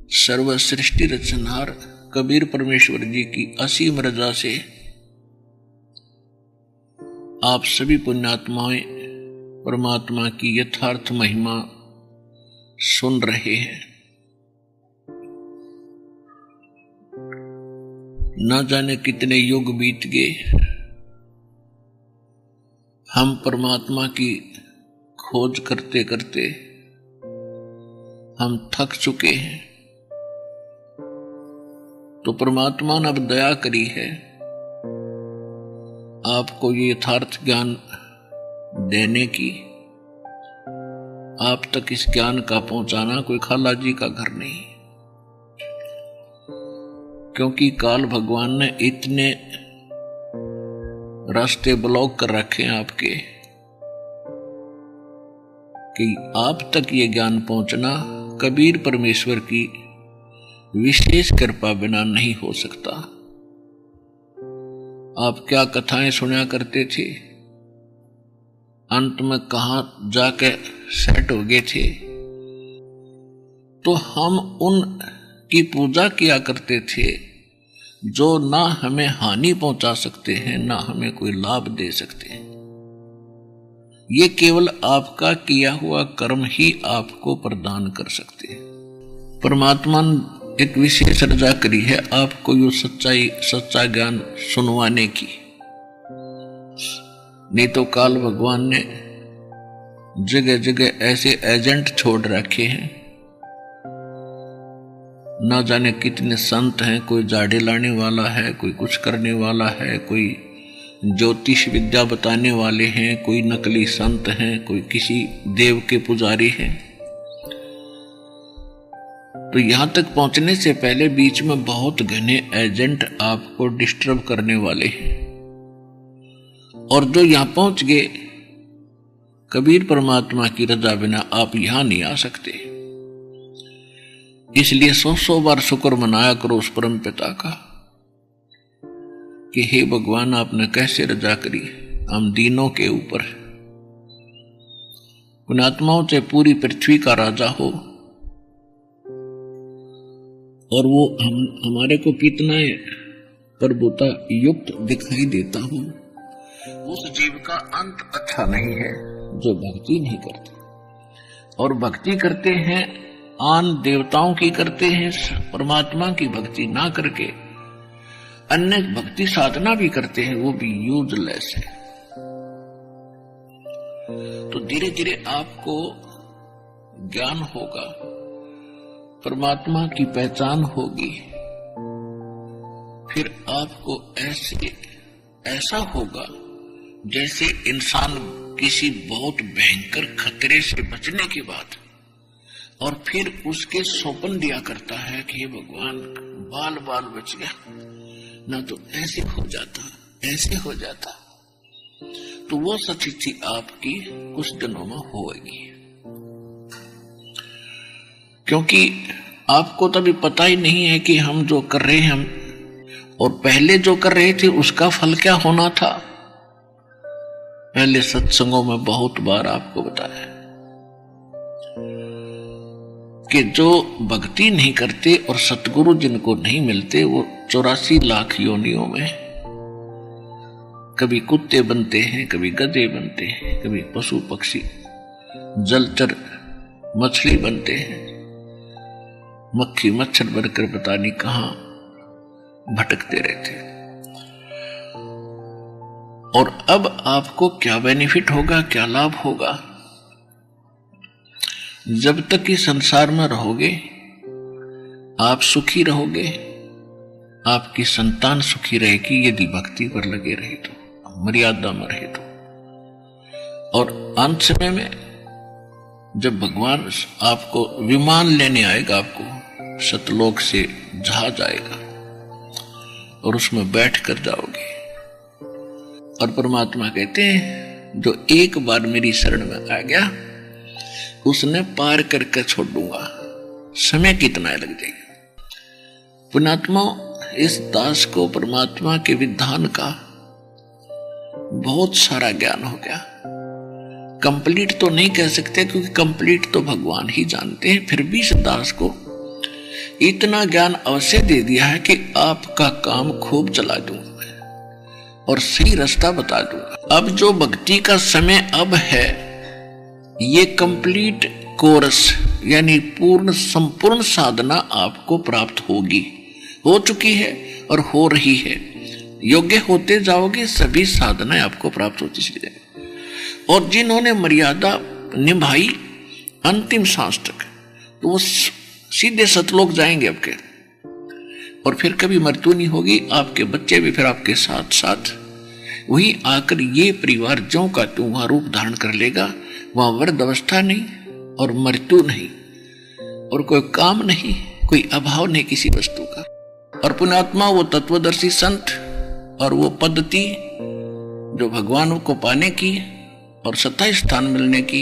सर्व सृष्टि रचनहार कबीर परमेश्वर जी की असीम रजा से आप सभी पुण्यात्माएं परमात्मा की यथार्थ महिमा सुन रहे हैं। न जाने कितने युग बीत गए, हम परमात्मा की खोज करते करते हम थक चुके हैं। तो परमात्मा ने अब दया करी है आपको ये यथार्थ ज्ञान देने की। आप तक इस ज्ञान का पहुंचाना कोई खाला जी का घर नहीं, क्योंकि काल भगवान ने इतने रास्ते ब्लॉक कर रखे हैं आपके कि आप तक ये ज्ञान पहुंचना कबीर परमेश्वर की विशेष कृपा बिना नहीं हो सकता। आप क्या कथाएं सुना करते थे, अंत में कहां जाके सेट हो गए थे। तो हम उन की पूजा किया करते थे जो ना हमें हानि पहुंचा सकते हैं, ना हमें कोई लाभ दे सकते हैं। ये केवल आपका किया हुआ कर्म ही आपको प्रदान कर सकते हैं। परमात्मा ने एक विशेष रजा करी है आपको यो सच्चा ज्ञान सुनवाने की। नहीं तो काल भगवान ने जगह जगह ऐसे एजेंट छोड़ रखे हैं, ना जाने कितने संत हैं। कोई जाड़े लाने वाला है, कोई कुछ करने वाला है, कोई ज्योतिष विद्या बताने वाले हैं, कोई नकली संत हैं, कोई किसी देव के पुजारी हैं। तो यहां तक पहुंचने से पहले बीच में बहुत घने एजेंट आपको डिस्टर्ब करने वाले हैं, और जो यहां पहुंच गए कबीर परमात्मा की रजा बिना आप यहां नहीं आ सकते। इसलिए 100 बार शुक्र मनाया करो उस परम पिता का कि हे भगवान, आपने कैसे रजा करी हम दीनों के ऊपर। पुण्यात्माओं से पूरी पृथ्वी का राजा हो, और वो हमारे को कितना प्रभुता युक्त दिखाई देता हो, उस जीव का अंत अच्छा नहीं है जो भक्ति नहीं करते। और भक्ति करते हैं आन देवताओं की करते हैं, परमात्मा की भक्ति ना करके अन्य भक्ति साधना भी करते हैं, वो भी यूजलेस है। तो धीरे धीरे आपको ज्ञान होगा, परमात्मा की पहचान होगी, फिर आपको ऐसा होगा जैसे इंसान किसी बहुत भयंकर खतरे से बचने के बाद और फिर उसके सौंपन दिया करता है कि हे भगवान बाल बाल बच गया, ना तो ऐसे हो जाता, ऐसे हो जाता। तो वो स्थिति आपकी कुछ दिनों में होगी, क्योंकि आपको तभी पता ही नहीं है कि हम जो कर रहे हैं, हम और पहले जो कर रहे थे उसका फल क्या होना था। पहले सत्संगों में बहुत बार आपको बताया कि जो भक्ति नहीं करते और सतगुरु जिनको नहीं मिलते, वो 84 लाख योनियों में कभी कुत्ते बनते हैं, कभी गधे बनते हैं, कभी पशु पक्षी जलचर मछली बनते हैं, मक्खी मच्छर बनकर पता नहीं कहां भटकते रहते हैं। और अब आपको क्या बेनिफिट होगा, क्या लाभ होगा? जब तक इस संसार में रहोगे आप सुखी रहोगे, आपकी संतान सुखी रहेगी यदि भक्ति पर लगे रहे तो, मर्यादा में रहे तो। और अंत समय में जब भगवान आपको विमान लेने आएगा, आपको सतलोक से जहाज आएगा और उसमें बैठ कर जाओगे, और परमात्मा कहते हैं जो एक बार मेरी शरण में आ गया उसने पार करके छोड़ दूंगा, समय कितना लग जाएगा। पुण्यात्मा, इस दास को परमात्मा के विधान का बहुत सारा ज्ञान हो गया। कंप्लीट तो नहीं कह सकते क्योंकि कंप्लीट तो भगवान ही जानते हैं, फिर भी इस दास को इतना ज्ञान अवश्य दे दिया है कि आपका काम खूब चला दूंगा और सही रास्ता बता दूंगा। अब जो भक्ति का समय अब है, ये कंप्लीट कोर्स यानी पूर्ण संपूर्ण साधना आपको प्राप्त होगी, हो चुकी है और हो रही है। योग्य होते जाओगे, सभी साधनाएं आपको प्राप्त होती चली जाएगी। और जिन्होंने मर्यादा निभाई अंतिम सांस तक, तो वो सीधे सतलोक जाएंगे आपके, और फिर कभी मृत्यु नहीं होगी। आपके बच्चे भी फिर आपके साथ साथ वही आकर ये परिवार ज्यों का त्यों वहां रूप धारण कर लेगा। वहां वृद्ध अवस्था नहीं और मृत्यु नहीं और कोई काम नहीं, कोई अभाव नहीं किसी वस्तु का। और पुण्यात्मा वो तत्वदर्शी संत और वो पद्धति जो भगवान को पाने की और सत्ता स्थान मिलने की